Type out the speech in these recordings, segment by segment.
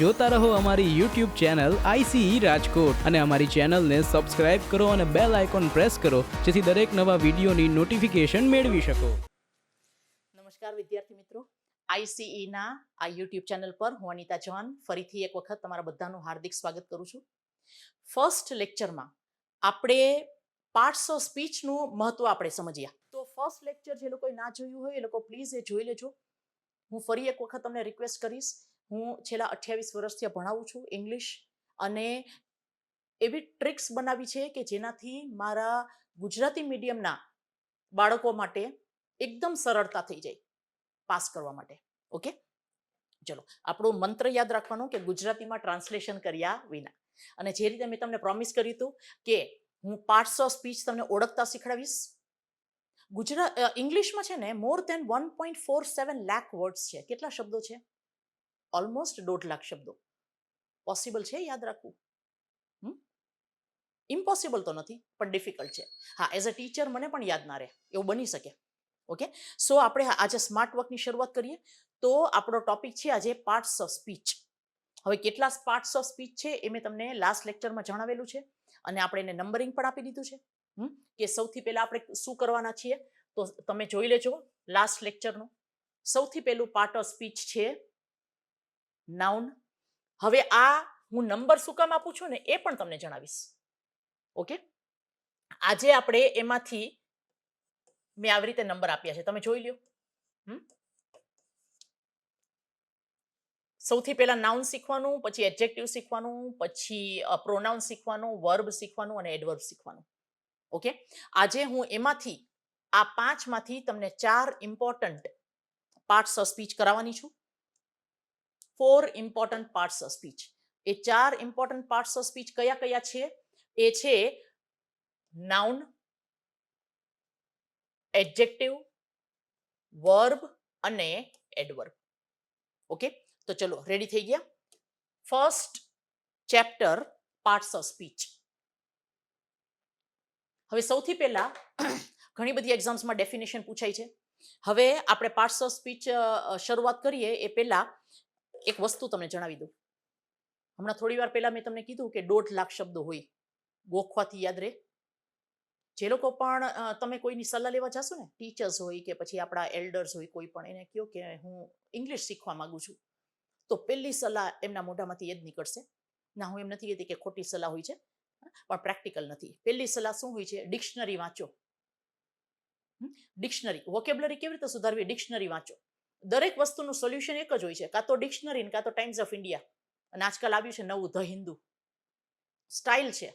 જોતા રહો અમારી YouTube ચેનલ ICE રાજકોટ અને અમારી ચેનલને સબસ્ક્રાઇબ કરો અને બેલ આઇકોન પ્રેસ કરો જેથી દરેક નવા વિડીયોની નોટિફિકેશન મેળવી શકો. નમસ્કાર વિદ્યાર્થી મિત્રો, ICE ના આ YouTube ચેનલ પર હું અનિતા ચૌહાણ ફરીથી એક વખત તમારા બધાનું હાર્દિક સ્વાગત કરું છું. ફર્સ્ટ લેક્ચરમાં આપણે પાર્ટ્સ ઓફ સ્પીચનું મહત્વ આપણે સમજ્યા. તો ફર્સ્ટ લેક્ચર જે લોકોએ ના જોયું હોય એ લોકો પ્લીઝ એ જોઈ લેજો. હું ફરી એક વખત તમને રિક્વેસ્ટ કરીશ. હું છેલ્લા 28 વર્ષથી ભણાવું છું ઇંગ્લિશ, અને એવી ટ્રિક્સ બનાવી છે કે જેનાથી મારા ગુજરાતી મીડિયમના બાળકો માટે એકદમ સરળતા થઈ જાય પાસ કરવા માટે. ઓકે, ચલો આપણું મંત્ર યાદ રાખવાનું કે ગુજરાતીમાં ટ્રાન્સલેશન કર્યા વિના. અને જે રીતે મેં તમને પ્રોમિસ કર્યું હતું કે હું પાર્ટ્સ ઓફ સ્પીચ તમને ઓળખતા શીખડાવીશ. ઇંગ્લિશમાં છે ને મોર દેન 1.47 લાખ વર્ડ્સ છે. કેટલા શબ્દો છે? ઓલમોસ્ટ 1.5 લાખ શબ્દો. પોસિબલ છે યાદ રાખવું? ઇમ્પોસિબલ તો નથી, પણ ડિફિકલ્ટ છે. હા, એઝ અ ટીચર મને પણ યાદ ના રહે એવું બની શકે. ઓકે, સો આપણે આજે સ્માર્ટ વર્કની શરૂઆત કરીએ. તો આપણો ટોપિક છે આજે પાર્ટ્સ ઓફ સ્પીચ. હવે કેટલા પાર્ટ્સ ઓફ સ્પીચ છે એ મેં તમને લાસ્ટ લેક્ચરમાં જણાવેલું છે, અને આપણે એને નંબરિંગ પણ આપી દીધું છે કે સૌથી પહેલા આપણે શું કરવાના છીએ. તો તમે જોઈ લેજો લાસ્ટ લેક્ચરનું. સૌથી પહેલું પાર્ટ ઓફ સ્પીચ છે નાઉન. હવે આ હું નંબર શું કામ આપું છું ને એ પણ તમને જણાવીશ. ઓકે, આજે આપણે એમાંથી મેં આવી રીતે નંબર આપ્યા છે, તમે જોઈ લ્યો. સૌથી પહેલા નાઉન શીખવાનું, પછી એડજેક્ટિવ શીખવાનું, પછી પ્રોનાઉન શીખવાનું, વર્બ શીખવાનું અને એડવર્બ શીખવાનું. ઓકે, આજે હું એમાંથી આ 5 માંથી તમને 4 ઇમ્પોર્ટન્ટ પાર્ટ્સ ઓફ સ્પીચ કરાવવાની છું. 4 important parts of speech. A 4 important parts of speech કયા કયા છે? એ છે નાઉન, એડજેક્ટિવ, વર્બ અને એડવર્બ. ઓકે, તો ચલો રેડી થઈ ગયા. First chapter parts of speech. હવે સૌથી પહેલા ઘણી બધી એક્ઝામ્સમાં ડેફિનેશન પૂછાય છે. હવે આપણે પાર્ટ્સ ઓફ સ્પીચ શરૂઆત કરીએ એ પહેલા એક વસ્તુ તમને જણાવી દઉં. હમણાં થોડી વાર પહેલા મેં તમને કીધું કે 1.5 લાખ શબ્દો હોય, ગોખવાથી યાદ રહે. જે લોકો પણ તમે કોઈની સલાહ લેવા જશો ને, ટીચર્સ હોય કે પછી આપણા એલ્ડર્સ હોય, કોઈ પણ એને કહો કે હું ઇંગ્લિશ શીખવા માંગુ છું, તો પહેલી સલાહ એમના મોઢામાંથી એ જ નીકળશે. ના, હું એમ નથી કહેતી કે ખોટી સલાહ હોય છે, પણ પ્રેક્ટિકલ નથી. પહેલી સલાહ શું હોય છે? ડિક્શનરી વાંચો. ડિક્શનરી, વોકેબ્યુલરી કેવી રીતે સુધારવી? ડિક્શનરી વાંચો. દરેક વસ્તુનું સોલ્યુશન એક જ હોય છે, કાં તો ડિક્શનરી કાં તો ટાઈમ્સ ઓફ ઇન્ડિયા. અને આજકાલ આવ્યું છે નવું ધ હિન્દુ. સ્ટાઇલ છે.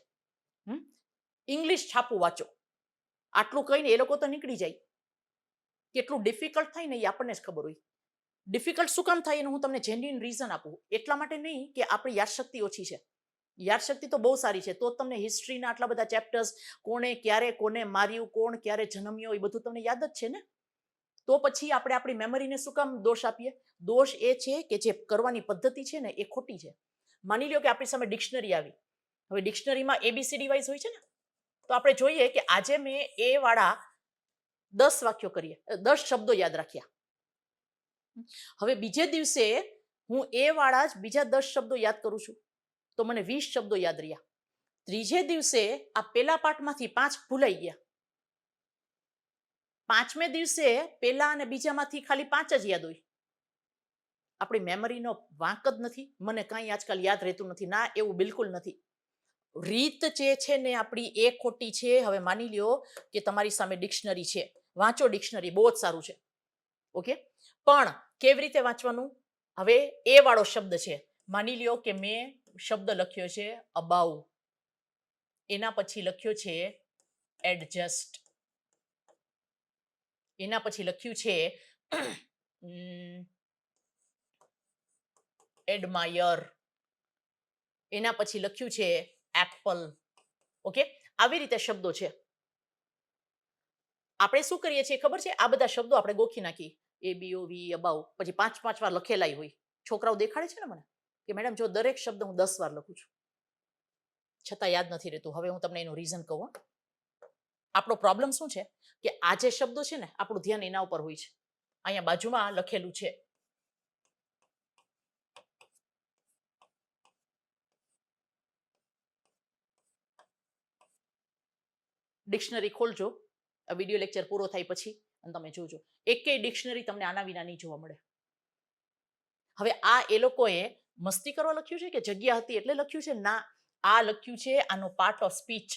ઇંગ્લિશ છાપું વાંચો. આટલું કહીને એ લોકો તો નીકળી જાય. કેટલું ડિફિકલ્ટ થાય ને એ આપણને જ ખબર હોય. ડિફિકલ્ટ શું કામ થાય એનું હું તમને જેન્યુઇન રીઝન આપું. એટલા માટે નહીં કે આપણી યાદશક્તિ ઓછી છે. યાદશક્તિ તો બહુ સારી છે. તો તમને હિસ્ટ્રીના આટલા બધા ચેપ્ટર્સ, કોણે ક્યારે કોને માર્યું, કોણ ક્યારે જન્મ્યો, એ બધું તમને યાદ જ છે ને. તો પછી આપણે આપણી મેમરીને શું કામ દોષ આપીએ? દોષ એ છે કે જે કરવાની પદ્ધતિ છે ને એ ખોટી છે. માની લો કે આપણી સામે ડિક્શનરી આવી. હવે ડિક્શનરીમાં ABCD વાઇઝ હોય છે ને, તો આપણે જોઈએ કે આજે મેં એ વાળા 10 વાક્યો કરીએ, 10 શબ્દો યાદ રાખ્યા. હવે બીજે દિવસે હું એ વાળા જ બીજા 10 શબ્દો યાદ કરું છું, તો મને 20 શબ્દો યાદ રહ્યા. ત્રીજે દિવસે આ પેલા પાઠમાંથી 5 ભૂલાઈ ગયા. 5મે દિવસે પેલા અને બીજામાંથી ખાલી 5 જ યાદ હોય. આપણી મેમરીનો વાંક જ નથી. મને કાંઈ આજકાલ યાદ રહેતું નથી. ના, એવું બિલકુલ નથી. રીત જે છે ને આપણી એ ખોટી છે. હવે માની લ્યો કે તમારી સામે ડિક્શનરી છે, વાંચો ડિક્શનરી, બહુ જ સારું છે. ઓકે, પણ કેવી રીતે વાંચવાનું? હવે એ વાળો શબ્દ છે, માની લ્યો કે મેં શબ્દ લખ્યો છે અબાઉ, એના પછી લખ્યો છે એડજસ્ટ, એના પછી લખ્યું છે એડમાયર, એના પછી લખ્યું છે એપલ. ઓકે, આવી રીતે શબ્દો છે. આપણે શું કરીએ છીએ ખબર છે? આ બધા શબ્દો આપણે ગોખી નાખી. ABOV, અબાઉ, પછી 5 વાર લખેલાય હોય. છોકરાઓ દેખાડે છે ને મને કે મેડમ જો દરેક શબ્દ હું 10 વાર લખું છું, છતાં યાદ નથી રહેતું. હવે હું તમને એનું રીઝન કહું. આપણો પ્રોબ્લેમ શું છે કે આ જે શબ્દો છે ને, આપણું ધ્યાન એના ઉપર હોય છે. અહીંયા બાજુમાં લખેલું છે ડિક્શનરી ખોલજો, આ વિડીયો લેક્ચર પૂરો થાય પછી, અને તમે જોજો એકેય ડિક્શનરી તમને આના વિના નહીં જોવા મળે. હવે આ એ લોકોએ મસ્તી કરવા લખ્યું છે કે જગ્યા હતી એટલે લખ્યું છે? ના, આ લખ્યું છે આનો પાર્ટ ઓફ સ્પીચ.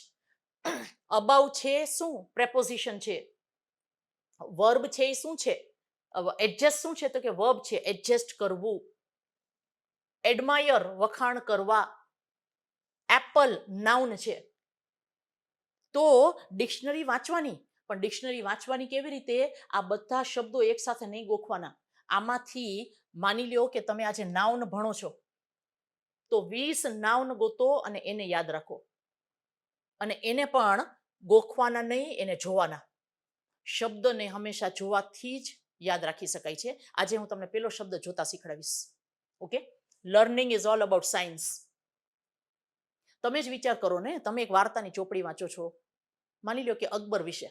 અબાઉ છે શું? પ્રેપોઝિશન છે. વર્બ છે એ શું છે? એડજસ્ટ શું છે? તો કે વર્બ છે, એડજસ્ટ કરવું. એડમાયર વખાણ કરવા. એપલ નાઉન છે. તો ડિક્શનરી વાંચવાની, પણ ડિક્શનરી વાંચવાની કેવી રીતે? આ બધા શબ્દો એક સાથે નહીં ગોખવાના. આમાંથી માની લ્યો કે તમે આજે નાઉન ભણો છો, તો 20 નાઉન ગોતો અને એને યાદ રાખો, અને એને પણ ગોખવાના નહીં, એને જોવાના. શબ્દને હંમેશા જોવાથી જ યાદ રાખી શકાય છે. આજે હું તમને પેલો શબ્દ જોતા શીખડાવીશ. Okay, learning is all about science. તમે જ વિચાર કરો ને, તમે એક વાર્તાની ચોપડી વાંચો છો, માની લો કે અકબર વિશે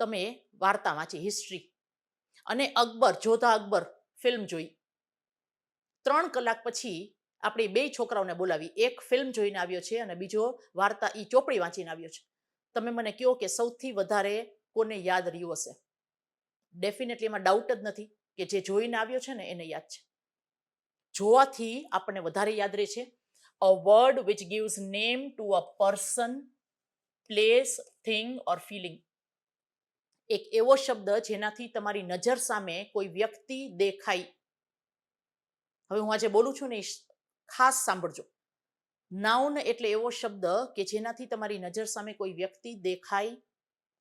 તમે વાર્તા વાંચી, હિસ્ટ્રી, અને અકબર, જોધા અકબર ફિલ્મ જોઈ. 3 કલાક પછી આપણે 2 છોકરાઓને બોલાવી, એક ફિલ્મ જોઈને આવ્યો છે અને બીજો વાર્તા ઈ ચોપડી વાંચીને આવ્યો છે. તમે મને કહો કે સૌથી વધારે કોને યાદ રહ્યું હશે? ડેફિનેટલી એમાં ડાઉટ જ નથી કે જે જોઈને આવ્યો છે ને એને યાદ છે. જોવાથી આપણને વધારે યાદ રહે છે. A word which gives name to a person, place, thing or feeling. એક એવો શબ્દ જેનાથી તમારી નજર સામે કોઈ વ્યક્તિ દેખાય. હવે હું આજે બોલું છું ને, ખાસ સાંભળજો. નાઉન એટલે એવો શબ્દ કે જેનાથી તમારી નજર સામે કોઈ વ્યક્તિ દેખાય,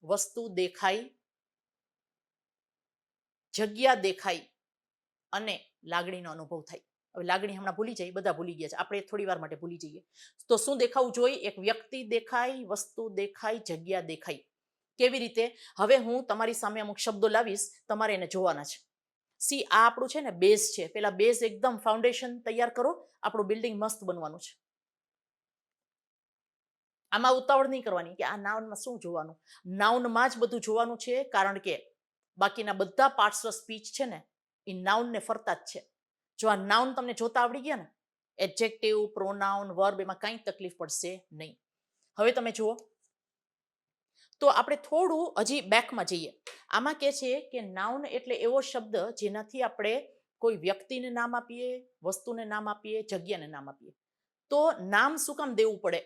વસ્તુ દેખાય, જગ્યા દેખાય અને લાગણીનો અનુભવ થાય. હવે લાગણી હમણાં ભૂલી જાય, બધા ભૂલી ગયા છે, આપણે થોડી વાર માટે ભૂલી જઈએ. તો શું દેખાવું જોઈએ? એક વ્યક્તિ દેખાય, વસ્તુ દેખાય, જગ્યા દેખાય. કેવી રીતે? હવે હું તમારી સામે અમુક શબ્દો લાવીશ, તમારે એને જોવાના છે. સી, આ આપણું છે ને બેઝ છે. પેલા બેઝ એકદમ ફાઉન્ડેશન તૈયાર કરો, આપણું બિલ્ડિંગ મસ્ત બનવાનું છે. આમાં ઉતાવળ નહીં કરવાની કે આ નાઉનમાં શું જોવાનું. નાઉનમાં જ બધું જોવાનું છે, કારણ કે બાકીના બધા પાર્ટ્સ ઓફ સ્પીચ છે ને એ નાઉનને ફરતા જ છે. જો આ નાઉન તમને જોતા આવડી ગયા ને, એડજેક્ટિવ, પ્રોનાઉન, વર્બ, એમાં કંઈ તકલીફ પડશે નહીં. હવે તમે જુઓ તો આપણે થોડું હજી બેકમાં જઈએ. આમાં કે છે કે નાઉન એટલે એવો શબ્દ જેનાથી આપણે કોઈ વ્યક્તિને નામ આપીએ, વસ્તુને નામ આપીએ, જગ્યાને નામ આપીએ. તો નામ શું કામ દેવું પડે?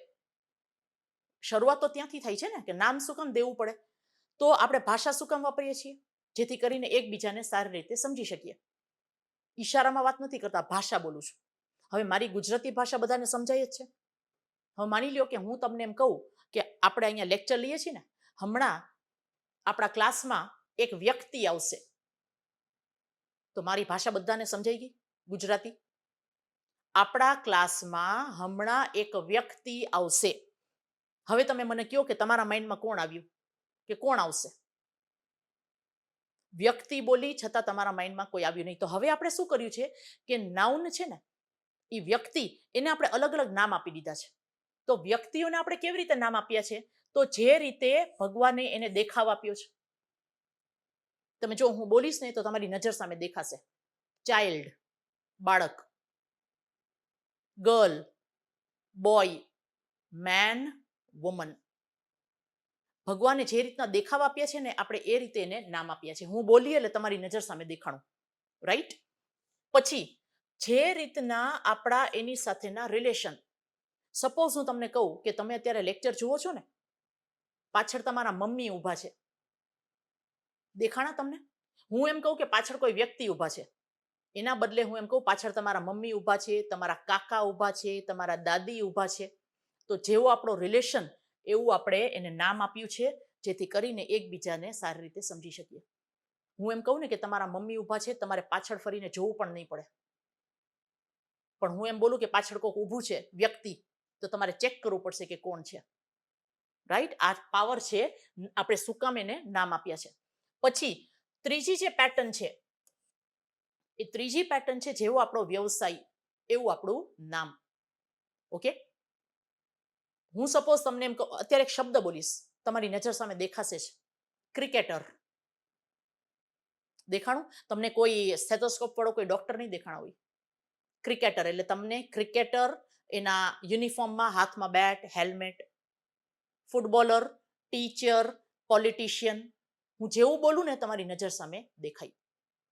શરૂઆત તો ત્યાંથી થાય છે ને કે નામ શું કામ દેવું પડે? તો આપણે ભાષા શું કામ વાપરીએ છીએ? જેથી કરીને એકબીજાને સારી રીતે સમજી શકીએ. ઈશારામાં વાત નથી કરતા, ભાષા બોલું છું. હવે મારી ગુજરાતી ભાષા બધાને સમજાય જ છે. હવે માની લ્યો કે હું તમને એમ કહું કે આપણે અહીંયા લેક્ચર લઈએ છીએ ને, હમણાં આપણા ક્લાસમાં એક વ્યક્તિ આવશે, તો મારી ભાષા બધાને સમજાઈ ગઈ ગુજરાતી? આપણા ક્લાસમાં હમણાં એક વ્યક્તિ આવશે. હવે તમે મને કહો કે તમારા માઇન્ડમાં કોણ આવ્યું, કે કોણ આવશે? વ્યક્તિ બોલી છતાં તમારા માઇન્ડમાં કોઈ આવ્યું નહીં. તો હવે આપણે શું કર્યું છે કે નાઉન છે ને એ વ્યક્તિ, એને આપણે અલગ અલગ નામ આપી દીધા છે. તો વ્યક્તિઓને આપણે કેવી રીતે નામ આપ્યા છે? તો જે રીતે ભગવાને એને દેખાવ આપ્યો છે. તમે જો હું બોલીશ ને તો તમારી નજર સામે દેખાશે. ચાઇલ્ડ, બાળક, ગર્લ, બોય, મેન, વુમન. ભગવાને જે રીતના દેખાવ આપ્યા છે ને, આપણે એ રીતે એને નામ આપ્યા છે. હું બોલી એટલે તમારી નજર સામે દેખાણું, રાઈટ? પછી જે રીતના આપણા એની સાથેના રિલેશન. સપોઝ હું તમને કહું કે તમે અત્યારે લેક્ચર જુઓ છો ને, પાછળ તમારા મમ્મી ઊભા છે, દેખાણા તમને? હું એમ કહું કે પાછળ કોઈ વ્યક્તિ ઊભા છે, એના બદલે હું એમ કહું પાછળ તમારા મમ્મી ઊભા છે, તમારા કાકા ઊભા છે, તમારા દાદી ઊભા છે. તો જેવો આપણો રિલેશન એવું આપણે એને નામ આપ્યું છે, જેથી કરીને એકબીજાને સારી રીતે સમજી શકીએ. હું એમ કહું ને કે તમારા મમ્મી ઊભા છે, તમારે પાછળ ફરીને જોવું પણ નહીં પડે. પણ હું એમ બોલું કે પાછળ કોઈક ઊભું છે વ્યક્તિ, તો તમારે ચેક કરવું પડશે કે કોણ છે, રાઈટ? આ પાવર છે, આપણે શું કામ એને નામ આપ્યા છે. પછી ત્રીજી જે પેટર્ન છે, એ ત્રીજી પેટર્ન છે જેવો આપણો વ્યવસાય એવું આપણું નામ. ઓકે, હું સપોઝ તમને એમ કહું, અત્યારે એક શબ્દ બોલીશ, તમારી નજર સામે દેખાશે જ, ક્રિકેટર. દેખાણું? તમને કોઈ સ્ટેથોસ્કોપ વાળો કોઈ ડોક્ટર નહીં દેખાણા હોય. ક્રિકેટર એટલે તમને ક્રિકેટર, એના યુનિફોર્મમાં હાથમાં બેટ, હેલ્મેટ. Footballer teacher, politician. હું જેવું બોલું ને તમારી નજર સામે દેખાય.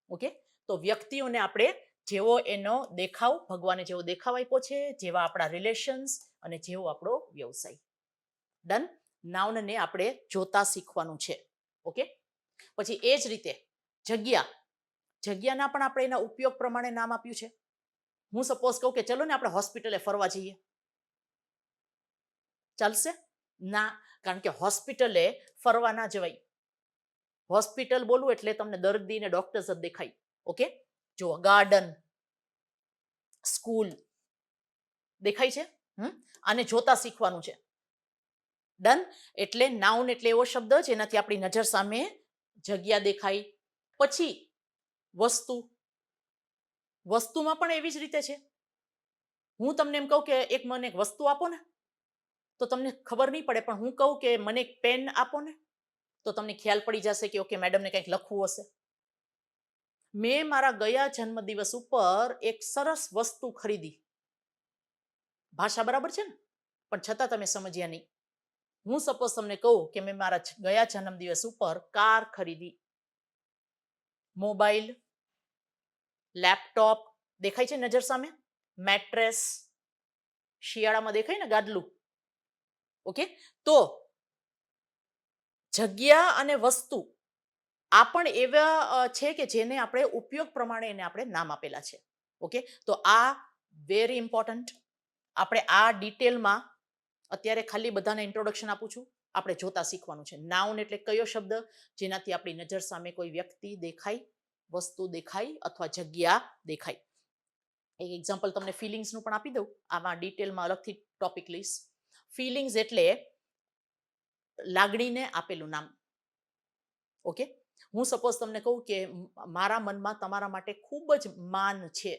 ઓકે, તો વ્યક્તિઓને આપણે જેવો એનો દેખાવ, ભગવાને જેવો દેખાવ આપ્યો છે, જેવા આપણા રિલેશન્સ અને જેવો આપણો વ્યવસાય. ડન. નાઉનને આપણે જોતા શીખવાનું છે. ઓકે, પછી એ જ રીતે જગ્યા. જગ્યાના પણ આપણે એના ઉપયોગ પ્રમાણે નામ આપ્યું છે. હું સપોઝ કહું કે ચલો ને આપણે હોસ્પિટલે ફરવા જઈએ, ચાલશે? ના, કારણ કે હોસ્પિટલે ફરવા ના જવાય. હોસ્પિટલ બોલું એટલે તમને દર્દી ને ડોક્ટર્સ જ દેખાય. ઓકે, જો ગાર્ડન, સ્કૂલ દેખાય છે. આને જોતા શીખવાનું છે. ડન. એટલે નાઉન એટલે એવો શબ્દ જેનાથી આપણી નજર સામે જગ્યા દેખાય. પછી વસ્તુ. વસ્તુમાં પણ એવી જ રીતે છે. હું તમને એમ કહું કે એક મને એક વસ્તુ આપો ને, તો તમને ખબર નહીં પડે, પણ હું કહું કે મને એક પેન આપો ને, તો તમને ખ્યાલ પડી જશે કે ઓકે મેડમને કંઈક લખવું હશે. મેં મારા ગયા જન્મદિવસ ઉપર એક સરસ વસ્તુ ખરીદી. ભાષા બરાબર છે ને, પણ છતાં તમે સમજ્યા નહીં. હું સપોઝ તમને કહું કે મેં મારા ગયા જન્મદિવસ ઉપર કાર ખરીદી. મોબાઈલ, લેપટોપ દેખાય છે નજર સામે. મેટ્રેસ, શિયાળામાં દેખાય ને ગાદલું. ઓકે, તો જગ્યા અને વસ્તુ આ પણ એવા છે કે જેને આપણે ઉપયોગ પ્રમાણે એને આપણે નામ આપેલા છે. ઓકે, તો આ વેરી ઇમ્પોર્ટન્ટ. આપણે આ ડિટેલમાં અત્યારે ખાલી બધાને ઇન્ટ્રોડક્શન આપું છું. આપણે જોતા શીખવાનું છે. નાઉન એટલે કયો શબ્દ જેનાથી આપણી નજર સામે કોઈ વ્યક્તિ દેખાય, વસ્તુ દેખાય અથવા જગ્યા દેખાય. એક એક્ઝામ્પલ તમને ફિલિંગ્સનું પણ આપી દઉં. આમાં ડિટેલમાં અલગથી ટોપિક લઈશ. ફિલિંગ્સ એટલે લાગણીને આપેલું નામ. ઓકે, હું સપોઝ તમને કહું કે મારા મનમાં તમારા માટે ખૂબ જ માન છે,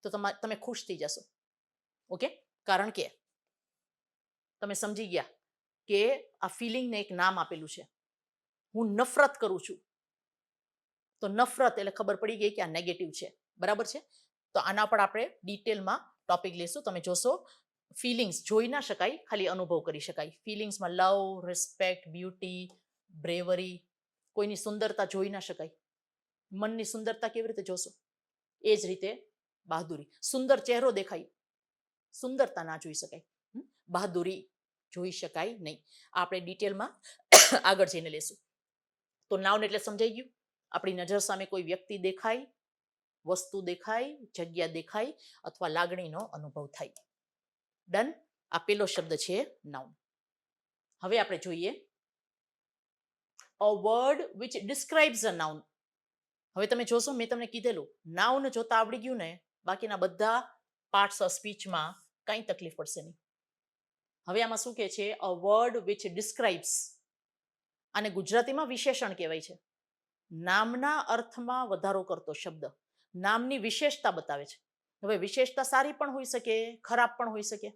તો તમે ખુશ થઈ જશો. ઓકે, કારણ કે તમે સમજી ગયા કે આ ફિલિંગને એક નામ આપેલું છે. હું નફરત કરું છું, તો નફરત એટલે ખબર પડી ગઈ કે આ નેગેટિવ છે. બરાબર છે? તો આના પર આપણે ડિટેલમાં ટોપિક લઈશું. તમે જોશો ફિલિંગ્સ જોઈ ના શકાય, ખાલી અનુભવ કરી શકાય. ફિલિંગ્સમાં લવ, રિસ્પેક્ટ, બ્યુટી, બ્રેવરી, કોઈની સુંદરતા જોઈ ના શકાય. મનની સુંદરતા કેવી રીતે જોશો? એ જ રીતે બહાદુરી. સુંદર ચહેરો દેખાય, સુંદરતા ના જોઈ શકાય. બહાદુરી જોઈ શકાય નહીં. આપણે ડિટેલમાં આગળ જઈને લેશું. તો નાઉન એટલે સમજાઈ ગયું. આપણી નજર સામે કોઈ વ્યક્તિ દેખાય, વસ્તુ દેખાય, જગ્યા દેખાય અથવા લાગણીનો અનુભવ થાય. ડન. આ પેલો શબ્દ છે નાઉન. હવે આપણે જોઈએ a word which describes a noun. હવે તમે જોશો મેં તમને કીધેલું નાઉન જોતા આવડી ગયું ને, બાકીના બધા પાર્ટ્સ ઓફ સ્પીચમાં કંઈ તકલીફ પડશે નહીં. હવે આમાં શું કહે છે? a word which describes. આને ગુજરાતીમાં વિશેષણ કહેવાય છે. નામના અર્થમાં વધારો કરતો શબ્દ. નામની વિશેષતા બતાવે છે. હવે વિશેષતા સારી પણ હોઈ શકે, ખરાબ પણ હોઈ શકે.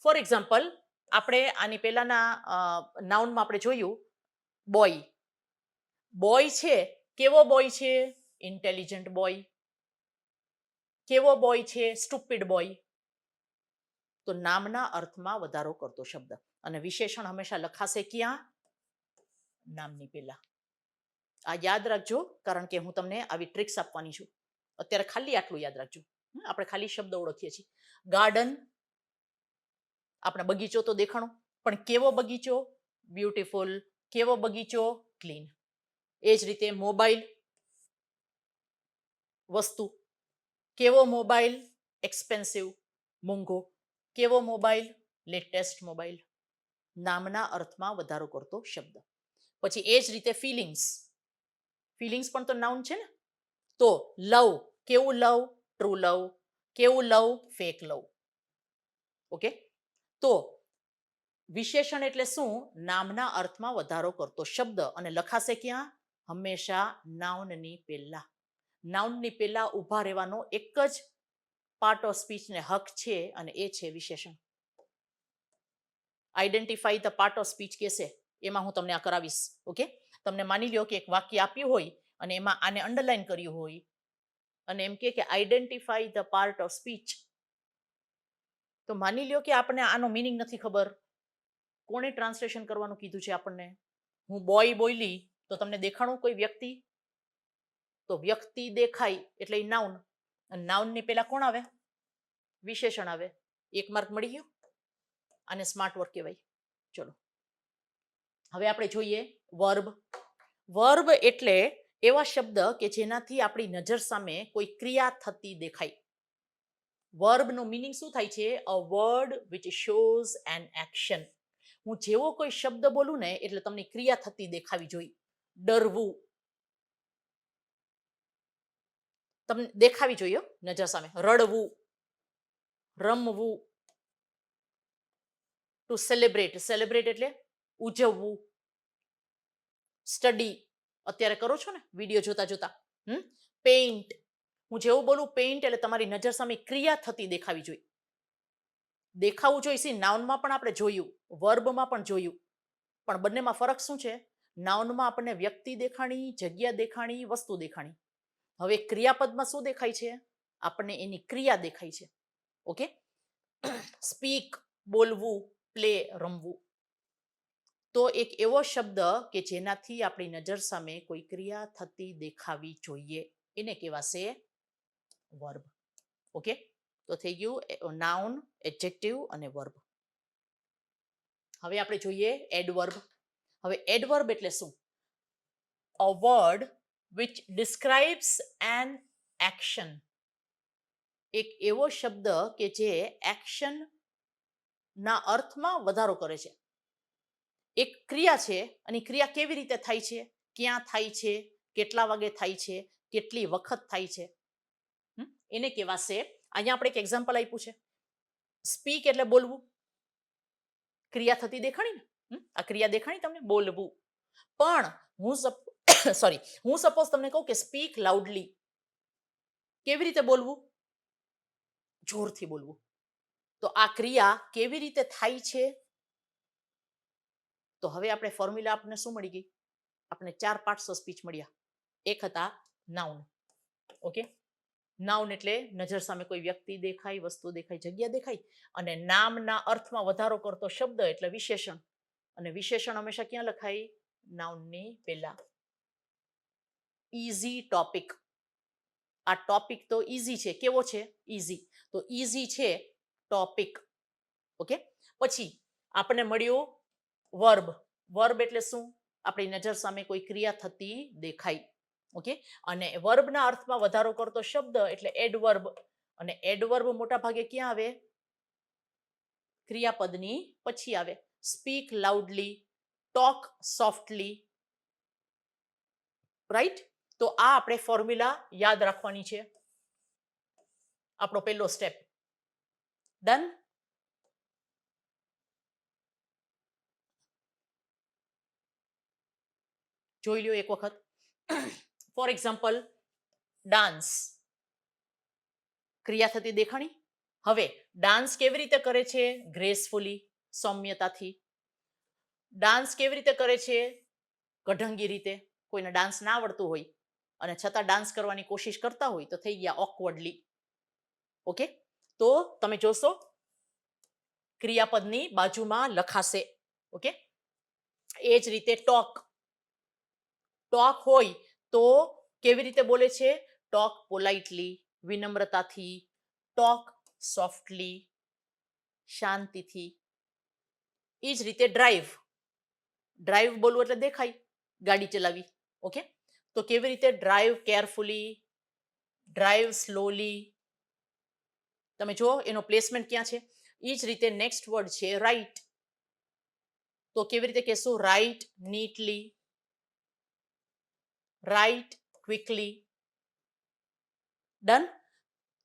ફોર એક્ઝામ્પલ, આપણે આની પહેલાના નાઉનમાં આપણે જોયું બોય. બોય છે, કેવો બોય છે? Intelligent boy. કેવો બોય છે? Stupid boy. તો નામના અર્થમાં વધારો કરતો શબ્દ. અને વિશેષણ હંમેશા લખાશે ક્યાં? નામની પહેલા. આ યાદ રાખજો, કારણ કે હું તમને આવી ટ્રિક્સ આપવાની છું. અત્યારે ખાલી આટલું યાદ રાખજો. આપણે ખાલી શબ્દ ઓળખીએ છીએ. ગાર્ડન, આપણે બગીચો તો દેખાણો, પણ કેવો બગીચો? બ્યુટીફુલ. કેવો બગીચો? ક્લીન. એ જ રીતે મોબાઈલ, વસ્તુ. કેવો મોબાઈલ? એક્સપેન્સિવ, મોંઘો. કેવો મોબાઈલ? Latest mobile. નામના અર્થમાં વધારો કરતો શબ્દ. પછી એ જ રીતે ફિલિંગ્સ. ફિલિંગ્સ પણ તો નાઉન છે ને. તો લવ, કેવું લવ? ટ્રુ લવ. કેવું લવ? ફેક લવ. ઓકે, તો વિશેષણ એટલે શું? નામના અર્થમાં વધારો કરતો શબ્દ. અને લખાશે ક્યાં? હંમેશા નાઉનની પહેલા. નાઉનની પહેલા ઊભા રહેવાનો એક જ પાર્ટ ઓફ સ્પીચને હક છે, અને એ છે વિશેષણ. Identify the part of speech કહેશે, એમાં હું તમને આ કરાવીશ. ઓકે, તમને માની લ્યો કે એક વાક્ય આપ્યું હોય અને એમાં આને અંડરલાઈન કર્યું હોય અને એમ કે identify the part of speech. તો માની લ્યો કે આપણે આનો મિનિંગ નથી ખબર, કોણે ટ્રાન્સલેશન કરવાનું કીધું છે આપણને? હું બોય બોલી તો તમને દેખાણું કોઈ વ્યક્તિ? તો વ્યક્તિ દેખાય એટલે એ નાઉન. અને નાઉનની પહેલા કોણ આવે? વિશેષણ આવે. 1 માર્ક મળી ગયો. આને સ્માર્ટ વર્ક કહેવાય. ચલો હવે આપણે જોઈએ વર્બ. વર્બ એટલે એવા શબ્દ કે જેનાથી આપણી નજર સામે કોઈ ક્રિયા થતી દેખાય. વર્બનો મિનિંગ શું થાય છે? A word which shows an action. હું જેવો કોઈ શબ્દ બોલું ને એટલે તમને ક્રિયા થતી દેખાવી જોઈએ. ડરવું તમને દેખાવી જોઈએ નજર સામે. રડવું, રમવું, ટુ સેલિબ્રેટ. સેલિબ્રેટ એટલે ઉજવવું. સ્ટડી અત્યારે કરો છો ને વિડીયો જોતા જોતા. પેઇન્ટ. હું જેવું બોલું પેઇન્ટ એટલે તમારી નજર સામે ક્રિયા થતી દેખાવી જોઈએ. દેખાવું જોઈએ. નાઉનમાં પણ આપણે જોયું, વર્બમાં પણ જોયું, પણ બંનેમાં ફરક શું છે? નાઉનમાં આપણને વ્યક્તિ દેખાણી, જગ્યા દેખાણી, વસ્તુ દેખાણી. હવે ક્રિયાપદમાં શું દેખાય છે? આપણને એની ક્રિયા દેખાય છે. ઓકે. સ્પીક બોલવું, પ્લે રમવું. તો એક એવો શબ્દ કે જેનાથી આપણી નજર સામે કોઈ ક્રિયા થતી દેખાવી જોઈએ એને કહેવાશે વર્બ. ઓકે. તો થઈ ગયું નાઉન, એડજેક્ટિવ અને વર્બ. હવે આપણે જોઈએ એડવર્બ. હવે એડવર્બ એટલે શું? A word which describes an action. એક એવો શબ્દ કે જે એક્શન ના અર્થમાં વધારો કરે છે. એક ક્રિયા છે અને ક્રિયા કેવી રીતે થાય છે, ક્યાં થાય છે, કેટલા વાગે થાય છે, કેટલી વખત થાય છે, એને કહેવાશે. અહીંયા આપણે એક એક્ઝામ્પલ આપ્યું છે. સ્પીક એટલે બોલવું. ક્રિયા થતી દેખાણી ને? આ ક્રિયા દેખાણી તમને? બોલવું. પણ હું સપોઝ તમને કહું કે સ્પીક લાઉડલી. કેવી રીતે બોલવું? જોરથી બોલવું. તો આ ક્રિયા કેવી રીતે થાય છે? તો હવે આપણે ફોર્મ્યુલા આપણને શું મળી ગઈ? આપણે 4 પાર્ટ્સ ઓફ સ્પીચ મળ્યા. એક હતા નાઉન. ઓકે. નાઉન એટલે નજર સામે કોઈ વ્યક્તિ દેખાય, વસ્તુ દેખાય, જગ્યા દેખાય. અને નામના અર્થમાં વધારો કરતો શબ્દ એટલે વિશેષણ. અને વિશેષણ હંમેશા ક્યાં લખાય? નાઉનની પહેલા. Easy topic. આ ટોપિક તો ઇઝી છે. કેવો છે? ઇઝી. તો ઇઝી છે ટોપિક. ઓકે. પછી આપણને મળ્યું વર્બ. વર્બ એટલે શું? આપણી નજર સામે કોઈ ક્રિયા થતી દેખાય. ઓકે. અને વર્બના અર્થમાં વધારો કરતો શબ્દ એટલે એડવર્બ. અને એડવર્બ મોટા ભાગે ક્યાં આવે? ક્રિયાપદની પછી આવે. Speak loudly, talk softly. Right? તો આ આપણે ફોર્મ્યુલા યાદ રાખવાની છે. આપણો પહેલો સ્ટેપ. ડન? જોઈ લ્યો એક વખત. For example dance. ક્રિયા થતી દેખાણી. હવે ડાન્સ કેવી રીતે કરે છે? ગ્રેસફુલી, સૌમ્યતાથી. ડાન્સ કેવી રીતે કરે છે? કઢંગી રીતે. કોઈને ડાન્સ ના આવડતું હોય અને છતાં ડાન્સ કરવાની કોશિશ કરતા હોય તો થઈ ગયા ઓકવર્ડલી. ઓકે. તો તમે જોશો ક્રિયાપદની બાજુમાં લખાશે. ઓકે. એ જ રીતે ટોક. ટોક હોય તો કેવી રીતે બોલે છે? Talk politely, વિનમ્રતાથી. ટોક સોફ્ટલી, શાંતિથી. એ જ રીતે ડ્રાઈવ. ડ્રાઈવ બોલવું એટલે દેખાય, ગાડી ચલાવી. ઓકે. તો કેવી રીતે? Drive carefully, drive slowly. તમે જુઓ એનો પ્લેસમેન્ટ ક્યાં છે? એ જ રીતે નેક્સ્ટ વર્ડ છે રાઇટ. તો કેવી રીતે કહેશું? Write neatly, write quickly. Done?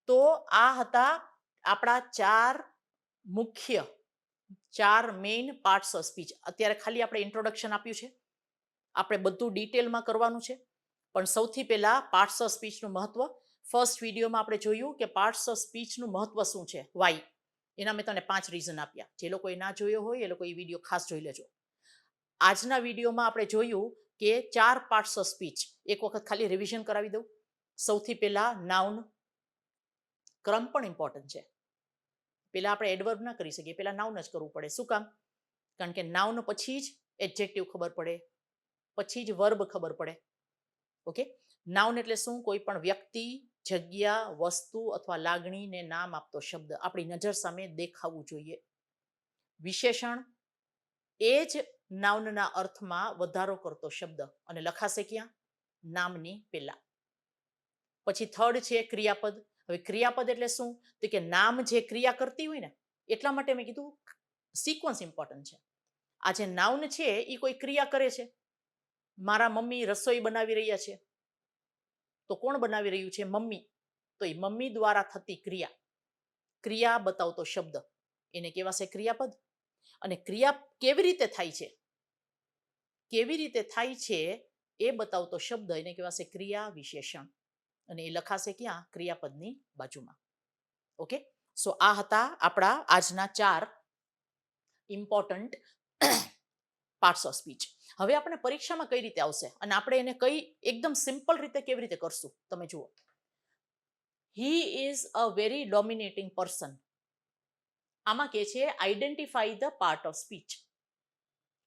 તો આ હતા આપણા 4 મુખ્ય, 4 મેઇન પાર્ટ્સ ઓફ સ્પીચ. અત્યારે ખાલી આપણે ઇન્ટ્રોડક્શન આપ્યું છે. આપણે બધું ડિટેલમાં કરવાનું છે. પણ સૌથી પહેલા પાર્ટ્સ ઓફ સ્પીચનું મહત્વ. ફર્સ્ટ વિડીયોમાં આપણે જોયું કે પાર્ટ્સ ઓફ સ્પીચનું મહત્વ શું છે, વાય. એના મેં તમને 5 રીઝન આપ્યા. જે લોકોએ ના જોયો હોય એ લોકો એ વિડીયો ખાસ જોઈ લેજો. આજના વિડીયોમાં આપણે જોયું કે 4 પાર્ટ્સ ઓફ સ્પીચ. એક વખત ખાલી રિવિઝન કરાવી દઉં. સૌથી પહેલા નાઉન. ક્રમ પણ ઇમ્પોર્ટન્ટ છે. પહેલા આપણે એડવર્બ ના કરી શકીએ, પહેલા નાઉન જ કરવું પડે. શું કામ? કારણ કે નાઉન પછી જ એડજેક્ટિવ ખબર પડે, પછી જ વર્બ ખબર પડે. ઓકે, નાઉન એટલે શું? કોઈ પણ વ્યક્તિ, જગ્યા, વસ્તુ અથવા લાગણીને નામ આપતો શબ્દ, આપણી નજર સામે દેખાવું જોઈએ. વિશેષણ એ જ નાઉનના અર્થમાં વધારો કરતો શબ્દ અને લખાશે ક્યાં? નામની પહેલા. પછી થર્ડ છે ક્રિયાપદ. હવે ક્રિયાપદ એટલે શું? તો કે નામ જે ક્રિયા કરતી હોય ને, એટલા માટે મેં કીધું સિક્વન્સ ઇમ્પોર્ટન્ટ છે. આ જે નાઉન છે એ કોઈ ક્રિયા કરે છે. મારા મમ્મી રસોઈ બનાવી રહ્યા છે, તો કોણ બનાવી રહ્યું છે? મમ્મી. તો એ મમ્મી દ્વારા થતી ક્રિયા, ક્રિયા બતાવતો શબ્દ, એને કહેવાશે ક્રિયાપદ. અને ક્રિયા કેવી રીતે થાય છે, કેવી રીતે થાય છે એ બતાવતો શબ્દ એને કહેવાશે ક્રિયા વિશેષણ. અને એ લખાશે ક્યાં? ક્રિયાપદની બાજુમાં. ઓકે, સો આ હતા આપણા આજના 4 ઇમ્પોર્ટન્ટ પાર્ટ્સ ઓફ સ્પીચ. હવે આપણે પરીક્ષામાં કઈ રીતે આવશે અને આપણે એને કઈ એકદમ સિમ્પલ રીતે કેવી રીતે કરશું? તમે જુઓ, he is a very dominating person. આમાં કે છે identify the part of speech.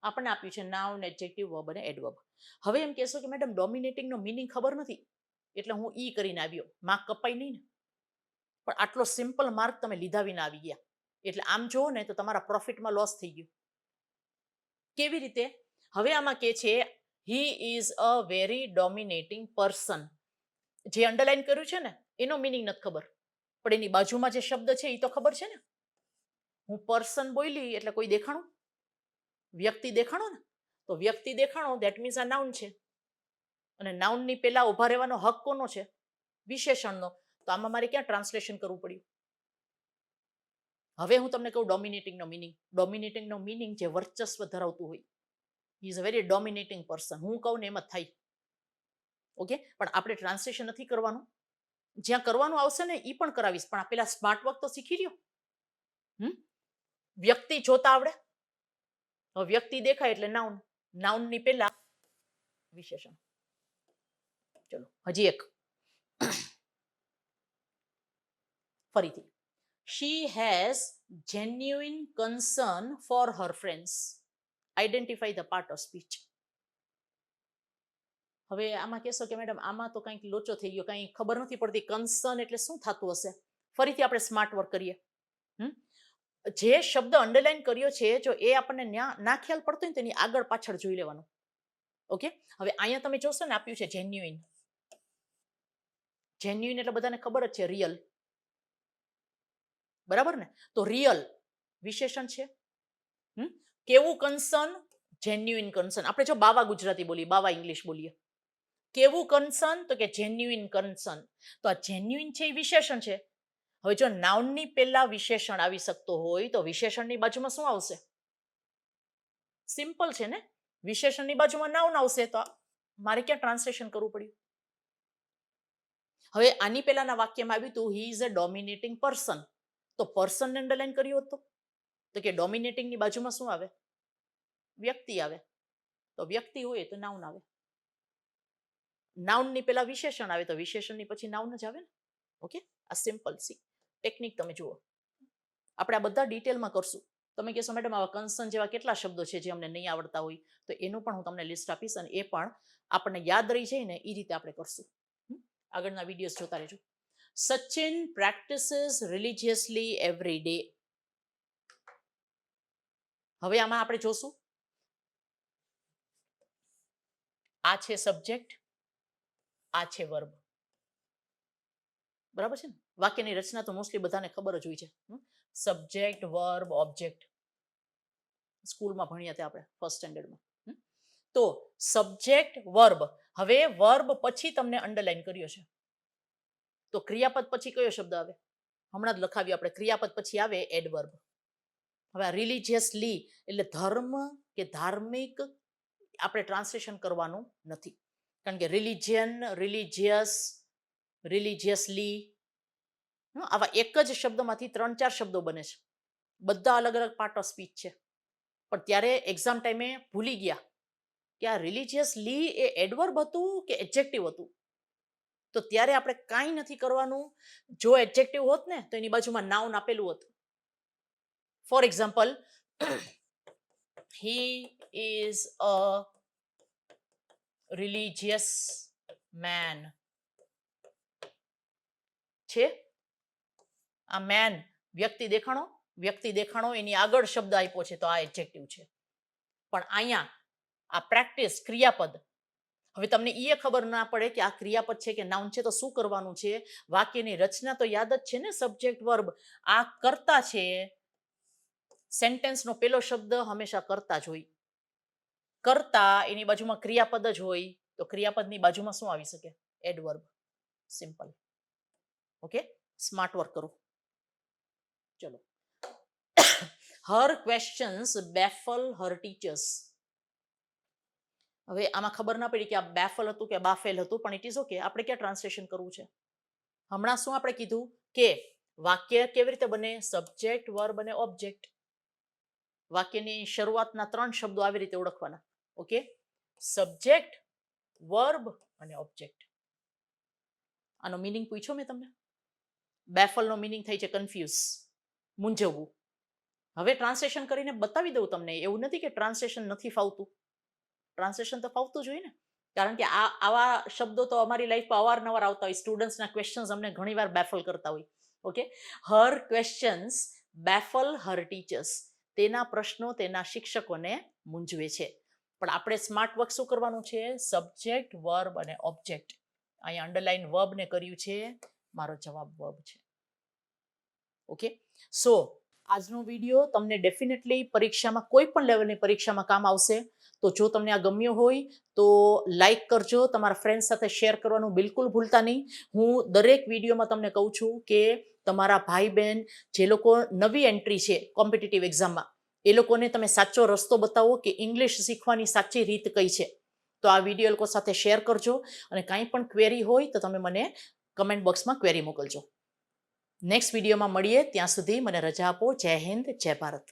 આપણને આપ્યું છે નાઉન, એડજેક્ટિવ, વર્બ અને એડવર્બ. હવે એમ કહેશો કે મેડમ ડોમિનેટિંગનો મીનિંગ ખબર નથી, એટલે હું ઈ કરીને આવ્યો, માર્ક કપાય નહીં ને. પણ આટલો સિમ્પલ માર્ક તમે લીધા વિના આવી ગયા, એટલે આમ જુઓ ને તો તમારા પ્રોફિટમાં લોસ થઈ ગયું. કેવી રીતે? હવે આમાં કે છે he is a very dominating person. જે અંડરલાઈન કર્યું છે ને એનો મીનિંગ નથી ખબર, પણ એની બાજુમાં જે શબ્દ છે એ તો ખબર છે ને. હું પર્સન બોલી એટલે કોઈ દેખાણું? વ્યક્તિ દેખાણો ને. તો વ્યક્તિ દેખાણો, ધેટ મીન્સ આ નાઉન છે. અને નાઉનની પહેલા ઉભા રહેવાનો હક કોનો છે? વિશેષણનો. તો આમાં મારે ક્યાં ટ્રાન્સલેશન કરવું પડ્યું? હવે હું તમને કહું ડોમિનેટિંગનો મીનિંગ. ડોમિનેટિંગનો મીનિંગ જે વર્ચસ્વ ધરાવતું હોય, he is a very dominating person. હું કહું ને એમ જ થાય. ઓકે, પણ આપણે ટ્રાન્સલેશન નથી કરવાનું. જ્યાં કરવાનું આવશે ને એ પણ કરાવીશ, પણ આ પેલા સ્માર્ટ વર્ક તો શીખી લ્યો. વ્યક્તિ જોતા આવડે? હવે વ્યક્તિ દેખાય એટલે નાઉન, નાઉનની પહેલા વિશેષણ. ચલો હજી એક, ફરીથી. She has genuine concern for her friends. Identify the part of speech. હવે આમાં કહેશો કે મેડમ આમાં તો કંઈક લોચો થઈ ગયો, કંઈ ખબર નથી પડતી. કન્સર્ન એટલે શું થતું હશે? ફરીથી આપણે સ્માર્ટ વર્ક કરીએ. જે શબ્દ અંડરલાઈન કર્યો છે, જો એ આપણને ના ખ્યાલ પડતો હોય તો એની આગળ પાછળ જોઈ લેવાનું. ઓકે, હવે અહીંયા તમે જોશો ને આપ્યું છે જેન્યુઇન. જેન્યુઇન એટલે બધાને ખબર જ છે રિયલ, બરાબર ને? તો રિયલ વિશેષણ છે. કેવું કન્સર્ન? Genuine concern. આપણે જો બાવા ગુજરાતી બોલીએ, બાવા ઇંગ્લિશ બોલીએ. કેવું કન્સર્ન? તો કે જેન્યુઇન કન્સર્ન. તો આ જેન્યુઇન છે એ વિશેષણ છે. હવે જો નાઉનની પહેલા વિશેષણ આવી શકતો હોય તો વિશેષણની બાજુમાં શું આવશે? સિમ્પલ છે ને, વિશેષણની બાજુમાં નાઉન આવશે. તો મારે ક્યાં ટ્રાન્સલેશન કરવું પડ્યું? હવે આની પહેલાના વાક્યમાં આવ્યું હતું he is a dominating person. તો પર્સનને અંડરલાઈન કર્યું હતું તો કે ડોમિનેટિંગની બાજુમાં શું આવે? વ્યક્તિ આવે. તો વ્યક્તિ હોય તો નાઉન આવે. નાઉનની પહેલા વિશેષણ આવે તો વિશેષણની પછી નાઉન જ આવે ને. ઓકે, આ સિમ્પલ ટેકનિક તમે જુઓ. આપણે આ બધા ડિટેલમાં કરશું. તમે કહેશો મેડમ આવા કન્સર્ન જેવા કેટલા શબ્દો છે જે અમને નહીં આવડતા હોય, તો એનું પણ હું તમને લિસ્ટ આપીશ અને એ પણ આપણને યાદ રહી જાય ને એ રીતે આપણે કરશું. આગળના વિડીયોઝ જોતા રહેજો. Sachin practices religiously every day. હવે આમાં આપણે જોશું, આ છે સબ્જેક્ટ, આ છે વર્બ. બરાબર છે ને? વાક્યની રચના તો મોસ્ટલી બધાને ખબર જ હોય છે. Subject, verb, object. સ્કૂલમાં ભણ્યા હતા આપણે ફર્સ્ટ સ્ટેન્ડર્ડમાં. તો સબ્જેક્ટ, વર્બ. હવે વર્બ પછી તમને અંડરલાઈન કર્યો છે. તો ક્રિયાપદ પછી કયો શબ્દ આવે? હમણાં જ લખાવ્યું આપણે. ક્રિયાપદ પછી આવે એડવર્બ. હવે આ રિલિજિયસલી એટલે ધર્મ કે ધાર્મિક આપણે ટ્રાન્સલેશન કરવાનું નથી. કારણ કે રિલિજિયન, રિલિજિયસ, રિલિજિયસલી આવા એક જ શબ્દમાંથી 3-4 શબ્દો બને છે. બધા અલગ અલગ પાર્ટ ઓફ સ્પીચ છે. પણ ત્યારે એક્ઝામ ટાઈમે ભૂલી ગયા કે આ રિલિજિયસલી એ એડવર્બ હતું કે એડજેક્ટિવ હતું. તો ત્યારે આપણે કાંઈ નથી કરવાનું. જો એડજેક્ટિવ હોત ને તો એની બાજુમાં નાઉન આપેલું હોત. For example, he is a religious man. છે આ મેન વ્યક્તિ દેખાણો એની આગળ શબ્દ આપ્યો છે તો આ એડજેક્ટિવ છે. પણ અહીંયા આ પ્રેક્ટિસ ક્રિયાપદ, હવે તમને એ ખબર ના પડે કે આ ક્રિયાપદ છે કે નાઉન છે તો શું કરવાનું છે. વાક્યની રચના તો યાદ જ છે ને, સબ્જેક્ટ વર્બ. આ કર્તા છે, સેન્ટેન્સનો પેલો શબ્દ હંમેશા કર્તા જ હોય. કર્તા એની બાજુમાં ક્રિયાપદ જ હોય, તો ક્રિયાપદની બાજુમાં શું આવી શકે? Adverb. Simple. Okay, smart work કરો. ચલો. her questions baffle her teachers. હવે આમાં ખબર ના પડી કે આ બેફલ હતું કે બાફેલ હતું, પણ ઇટ ઇઝ ઓકે. આપણે ક્યાં ટ્રાન્સલેશન કરવું છે? હમણાં શું આપણે કીધું કે વાક્ય કેવી રીતે બને? સબ્જેક્ટ, વર્બ અને ઓબ્જેક્ટ. વાક્યની શરૂઆતના 3 શબ્દો આવી રીતે ઓળખવાના. ઓકે, સબ્જેક્ટ, વર્બ અને ઓબ્જેક્ટ. આનો મીનિંગ પૂછ્યો મેં તમને. બેફલનો મીનિંગ થાય છે કન્ફ્યુઝ, મૂંઝવવું. હવે ટ્રાન્સલેશન કરીને બતાવી દઉં તમને. એવું નથી કે ટ્રાન્સલેશન નથી ફાવતું. ટ્રાન્સલેશન તો ફાવતું જ હોય ને, કારણ કે આવા શબ્દો તો અમારી લાઈફમાં અવારનવાર આવતા હોય. સ્ટુડન્ટ્સના ક્વેશ્ચન્સ અમને ઘણીવાર બેફલ કરતા હોય. ઓકે, હર ક્વેશ્ચન્સ બેફલ હર ટીચર્સ. તેના પ્રશ્નો તેના શિક્ષકોને મૂંઝવે છે. પણ આપણે સ્માર્ટ વર્ક શું કરવાનું છે? સબ્જેક્ટ, વર્બ અને ઓબ્જેક્ટ. અહીંયા અંડરલાઈન વર્બ ને કર્યું છે, મારો જવાબ વર્બ છે. ઓકે, સો આજનો વિડીયો તમને ડેફિનેટલી પરીક્ષામાં, કોઈ પણ લેવલની પરીક્ષામાં કામ આવશે. તો જો તમને આ ગમ્યો હોય તો લાઈક કરજો, તમારા ફ્રેન્ડ સાથે શેર કરવાનું બિલકુલ ભૂલતા નહીં. હું દરેક વિડીયોમાં તમને કહું છું કે તમારા ભાઈ બહેન જે લોકો નવી એન્ટ્રી છે કોમ્પિટિટિવ એક્ઝામમાં, એ લોકોને તમે સાચો રસ્તો બતાવો કે ઇંગ્લિશ શીખવાની સાચી રીત કઈ છે. તો આ વિડીયો લોકો સાથે શેર કરજો, અને કાંઈ પણ ક્વેરી હોય તો તમે મને કમેન્ટ બોક્સમાં ક્વેરી મોકલજો. નેક્સ્ટ વિડીયોમાં મળીએ, ત્યાં સુધી મને રજા આપો. જય હિન્દ, જય ભારત.